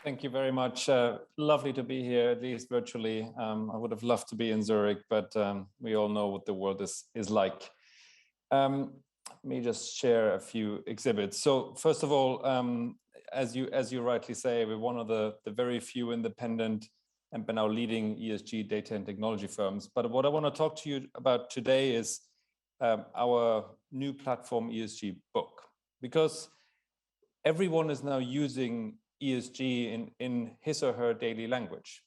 Thank you very much. Lovely to be here, at least virtually. I would have loved to be in Zurich, but we all know what the world is like. Let me just share a few exhibits. So first of all, as you rightly say, we're one of the very few independent and now leading ESG data and technology firms. But what I want to talk to you about today is our new platform ESG book, because everyone is now using ESG in his or her daily language.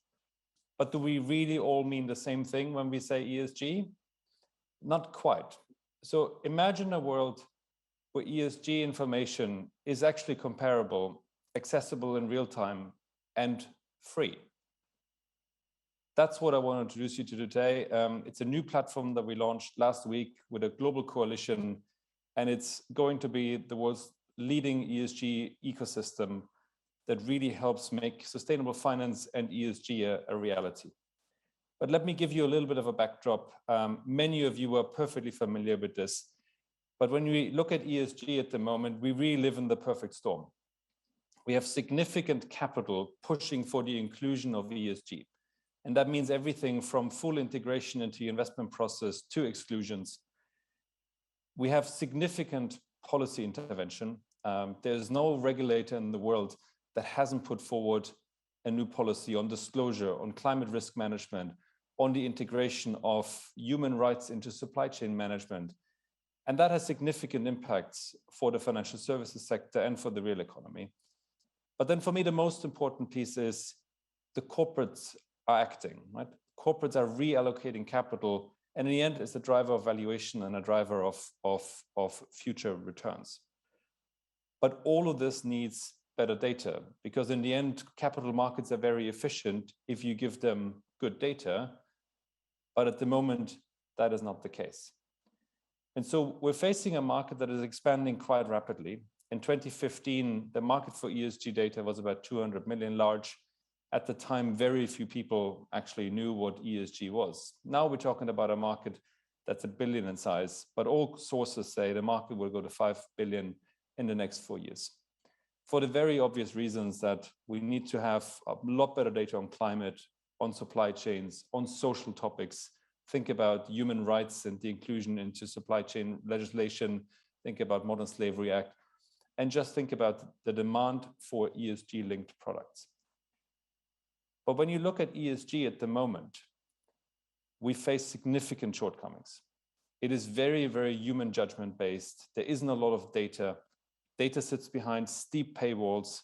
But do we really all mean the same thing when we say ESG? Not quite. So imagine a world where ESG information is actually comparable, accessible in real time, and free. That's what I want to introduce you to today. It's a new platform that we launched last week with a global coalition, and it's going to be the world's leading ESG ecosystem that really helps make sustainable finance and ESG a reality. But let me give you a little bit of a backdrop. Many of you are perfectly familiar with this, but when we look at ESG at the moment, we really live in the perfect storm. We have significant capital pushing for the inclusion of ESG. And that means everything from full integration into the investment process to exclusions. We have significant policy intervention. There's no regulator in the world that hasn't put forward a new policy on disclosure, on climate risk management, on the integration of human rights into supply chain management. And that has significant impacts for the financial services sector and for the real economy. But then for me, the most important piece is the corporates are acting, right? Corporates are reallocating capital, and in the end, it's a driver of valuation and a driver of future returns. But all of this needs better data, because in the end, capital markets are very efficient if you give them good data. But at the moment, that is not the case. And so we're facing a market that is expanding quite rapidly. In 2015, the market for ESG data was about 200 million large. At the time, very few people actually knew what ESG was. Now we're talking about a market that's $1 billion in size, but all sources say the market will go to 5 billion in the next 4 years. For the very obvious reasons that we need to have a lot better data on climate, on supply chains, on social topics. Think about human rights and the inclusion into supply chain legislation. Think about Modern Slavery Act, and just think about the demand for ESG-linked products. But when you look at ESG at the moment, we face significant shortcomings. It is very, very human judgment based. There isn't a lot of data. Data sits behind steep paywalls.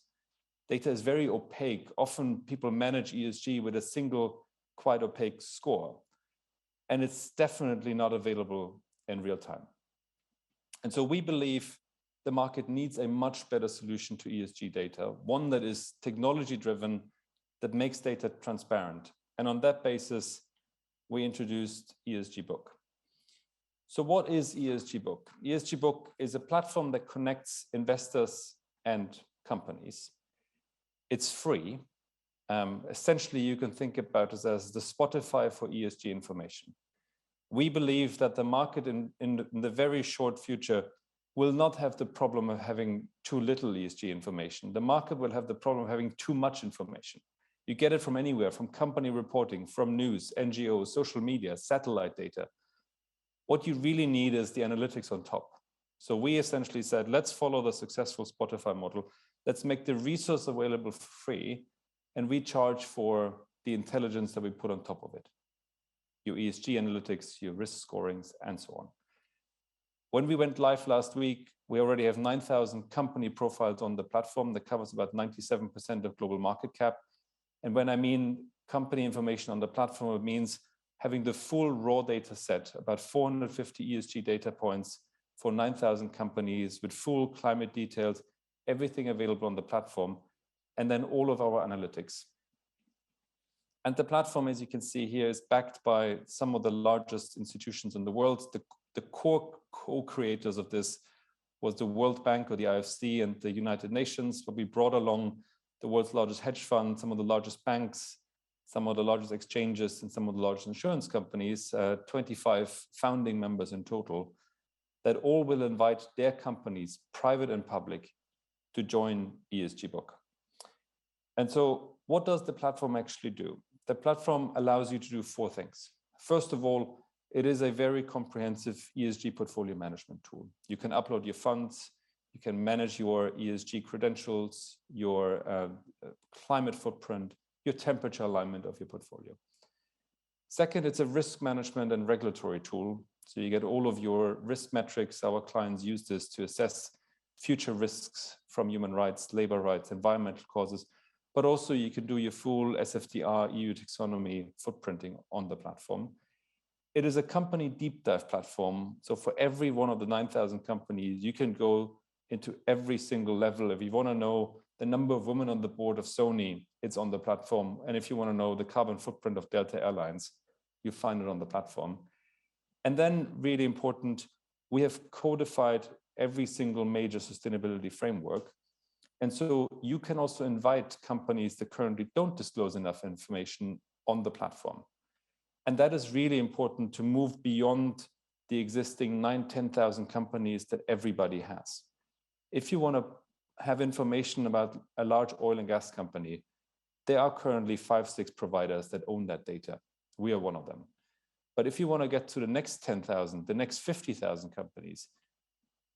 Data is very opaque. Often people manage ESG with a single, quite opaque score. And it's definitely not available in real time. And so we believe the market needs a much better solution to ESG data, one that is technology driven, that makes data transparent. And on that basis, we introduced ESG Book. So what is ESG Book? ESG Book is a platform that connects investors and companies. It's free. Essentially, you can think about it as the Spotify for ESG information. We believe that the market in the very short future will not have the problem of having too little ESG information. The market will have the problem of having too much information. You get it from anywhere, from company reporting, from news, NGOs, social media, satellite data. What you really need is the analytics on top. So we essentially said, let's follow the successful Spotify model. Let's make the resource available for free, and we charge for the intelligence that we put on top of it. Your ESG analytics, your risk scorings, and so on. When we went live last week, we already have 9,000 company profiles on the platform that covers about 97% of global market cap. And when I mean company information on the platform, it means having the full raw data set, about 450 ESG data points for 9,000 companies with full climate details, everything available on the platform, and then all of our analytics. And the platform, as you can see here, is backed by some of the largest institutions in the world. The core co-creators of this was the World Bank or the IFC and the United Nations, but we brought along the world's largest hedge fund, some of the largest banks, some of the largest exchanges, and some of the largest insurance companies, 25 founding members in total, that all will invite their companies, private and public, to join ESG Book. And so what does the platform actually do? The platform allows you to do 4 things. First of all, it is a very comprehensive ESG portfolio management tool. You can upload your funds, you can manage your ESG credentials, your climate footprint, your temperature alignment of your portfolio. Second, it's a risk management and regulatory tool. So you get all of your risk metrics. Our clients use this to assess future risks from human rights, labor rights, environmental causes, but also you can do your full SFDR EU taxonomy footprinting on the platform. It is a company deep dive platform. So for every one of the 9,000 companies, you can go into every single level. If you want to know the number of women on the board of Sony, it's on the platform. And if you want to know the carbon footprint of Delta Airlines, you find it on the platform. And then really important, we have codified every single major sustainability framework. And so you can also invite companies that currently don't disclose enough information on the platform. And that is really important to move beyond the existing 9,000-10,000 companies that everybody has. If you want to have information about a large oil and gas company, there are currently 5-6 providers that own that data. We are one of them. But if you want to get to the next 10,000, the next 50,000 companies,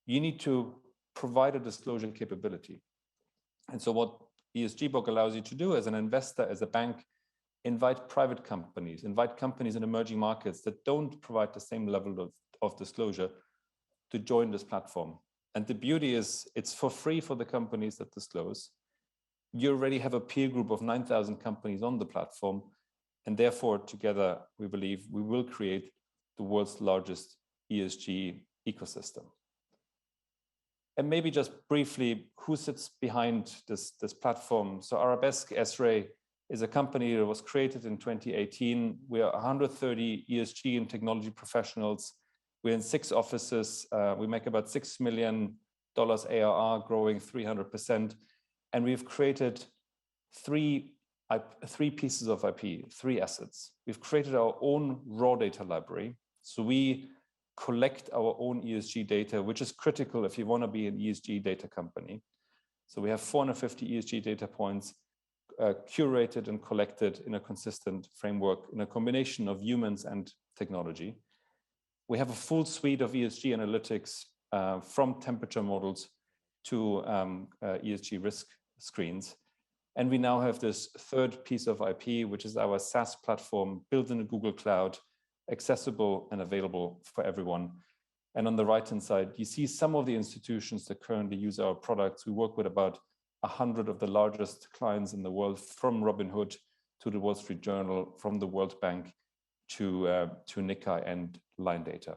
you need to provide a disclosure capability. And so what ESG Book allows you to do as an investor, as a bank, invite private companies, invite companies in emerging markets that don't provide the same level of disclosure to join this platform. And the beauty is it's for free for the companies that disclose. You already have a peer group of 9,000 companies on the platform. And therefore, together, we believe we will create the world's largest ESG ecosystem. And maybe just briefly, who sits behind this platform? So Arabesque S-Ray is a company that was created in 2018. We are 130 ESG and technology professionals. We're in 6 offices. We make about $6 million ARR, growing 300%. And we've created three pieces of IP, 3 assets. We've created our own raw data library. So we collect our own ESG data, which is critical if you want to be an ESG data company. So we have 450 ESG data points curated and collected in a consistent framework in a combination of humans and technology. We have a full suite of ESG analytics from temperature models to ESG risk screens. And we now have this 3rd piece of IP, which is our SaaS platform built in the Google Cloud, accessible and available for everyone. And on the right-hand side, you see some of the institutions that currently use our products. We work with about 100 of the largest clients in the world, from Robinhood to the Wall Street Journal, from the World Bank to Nikkei and Line Data.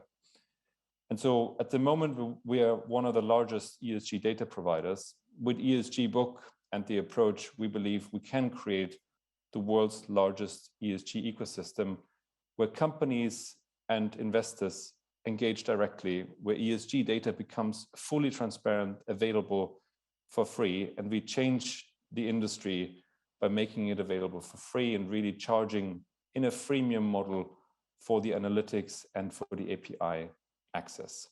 And so at the moment, we are one of the largest ESG data providers. With ESG Book and the approach, we believe we can create the world's largest ESG ecosystem where companies and investors engage directly, where ESG data becomes fully transparent, available for free, and we change the industry by making it available for free and really charging in a freemium model for the analytics and for the API access.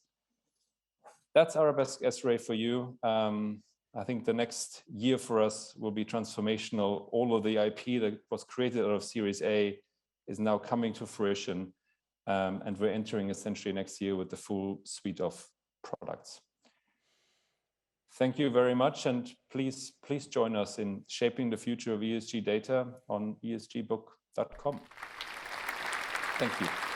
That's Arabesque S-Ray for you. I think the next year for us will be transformational. All of the IP that was created out of Series A is now coming to fruition, and we're entering essentially next year with the full suite of products. Thank you very much, and please join us in shaping the future of ESG data on esgbook.com. Thank you.